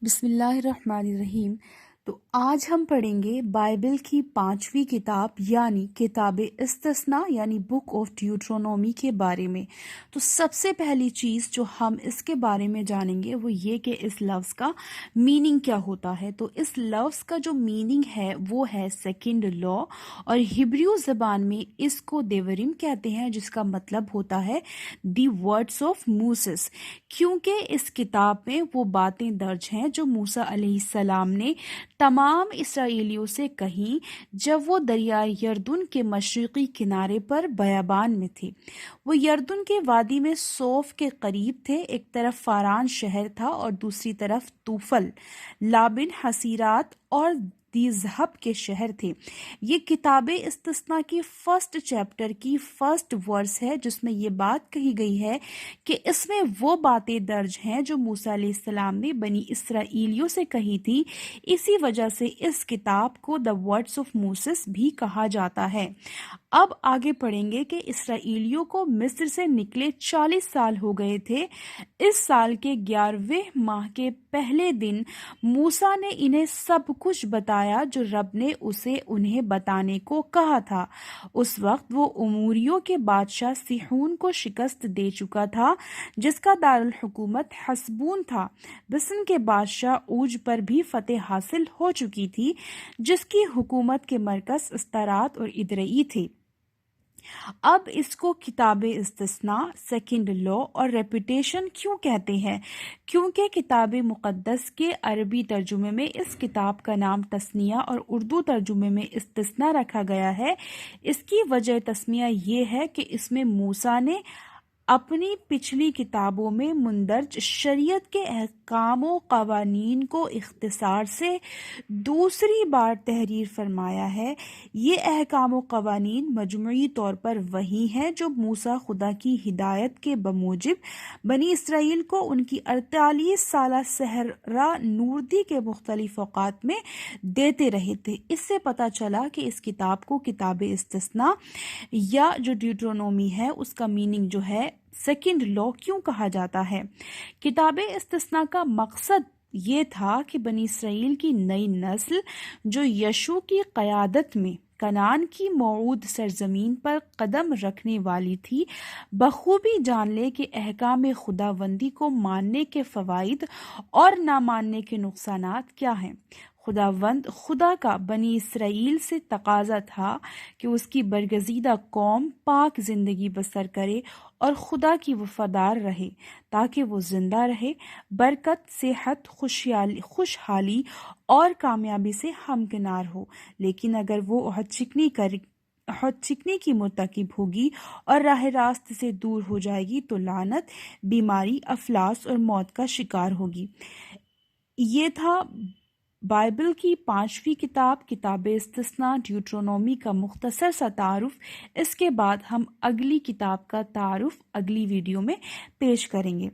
بسم اللہ الرحمن الرحیم۔ تو آج ہم پڑھیں گے بائبل کی 5ویں کتاب یعنی کتاب استثناء یعنی بک آف ڈیوٹرونومی کے بارے میں۔ تو سب سے پہلی چیز جو ہم اس کے بارے میں جانیں گے وہ یہ کہ اس لفظ کا میننگ کیا ہوتا ہے۔ تو اس لفظ کا جو میننگ ہے وہ ہے سیکنڈ لا، اور ہبریو زبان میں اس کو دیوریم کہتے ہیں، جس کا مطلب ہوتا ہے دی ورڈس آف موسیس، کیونکہ اس کتاب میں وہ باتیں درج ہیں جو موسیٰ علیہ السلام نے تمام اسرائیلیوں سے کہیں جب وہ دریائے یردن کے مشرقی کنارے پر بیابان میں تھے۔ وہ یردن کے وادی میں صوف کے قریب تھے، ایک طرف فاران شہر تھا اور دوسری طرف توفل، لابن، حسیرات اور دیزہب کے شہر تھے۔ یہ کتاب استثناء کی فرسٹ چیپٹر کی فرسٹ ورس ہے، جس میں یہ بات کہی گئی ہے کہ اس میں وہ باتیں درج ہیں جو موسیٰ علیہ السلام نے بنی اسرائیلیوں سے کہی تھی۔ اسی وجہ سے اس کتاب کو دا ورڈس آف موسیس بھی کہا جاتا ہے۔ اب آگے پڑھیں گے کہ اسرائیلیوں کو مصر سے نکلے 40 سال ہو گئے تھے۔ اس سال کے 11ویں ماہ کے پہلے دن موسیٰ نے انہیں سب کچھ بتایا جو رب نے اسے انہیں بتانے کو کہا تھا۔ اس وقت وہ اموریوں کے بادشاہ سیحون کو شکست دے چکا تھا، جس کا دارالحکومت حسبون تھا۔ بسن کے بادشاہ اوج پر بھی فتح حاصل ہو چکی تھی، جس کی حکومت کے مرکز استرات اور ادرئی تھے۔ اب اس کو کتاب استثناء، سیکنڈ لا اور ریپیٹیشن کیوں کہتے ہیں؟ کیونکہ کتاب مقدس کے عربی ترجمے میں اس کتاب کا نام تثنیہ اور اردو ترجمے میں استثناء رکھا گیا ہے۔ اس کی وجہ تسمیہ یہ ہے کہ اس میں موسیٰ نے اپنی پچھلی کتابوں میں مندرج شریعت کے احکام و قوانین کو اختصار سے دوسری بار تحریر فرمایا ہے۔ یہ احکام و قوانین مجموعی طور پر وہی ہیں جو موسیٰ خدا کی ہدایت کے بموجب بنی اسرائیل کو ان کی 48 سالہ صحرا نوردی کے مختلف اوقات میں دیتے رہے تھے۔ اس سے پتہ چلا کہ اس کتاب کو کتاب استثناء یا جو ڈیوٹرونومی ہے اس کا میننگ جو ہے سیکنڈ لا کیوں کہا جاتا ہے۔ کتاب استثناء کا مقصد یہ تھا کہ بنی اسرائیل کی نئی نسل جو یشوع کی قیادت میں کنعان کی موعود سرزمین پر قدم رکھنے والی تھی، بخوبی جان لے کہ احکام خداوندی کو ماننے کے فوائد اور نہ ماننے کے نقصانات کیا ہیں۔ خدا کا بنی اسرائیل سے تقاضا تھا کہ اس کی برگزیدہ قوم پاک زندگی بسر کرے اور خدا کی وفادار رہے تاکہ وہ زندہ رہے، برکت، صحت، خوشحالی اور کامیابی سے ہمکنار ہو۔ لیکن اگر وہ عہد چکنی کی مرتکب ہوگی اور راہ راست سے دور ہو جائے گی تو لعنت، بیماری، افلاس اور موت کا شکار ہوگی۔ یہ تھا بائبل کی 5ویں کتاب کتاب استثناء ڈیوٹرونومی کا مختصر سا تعارف۔ اس کے بعد ہم اگلی کتاب کا تعارف اگلی ویڈیو میں پیش کریں گے۔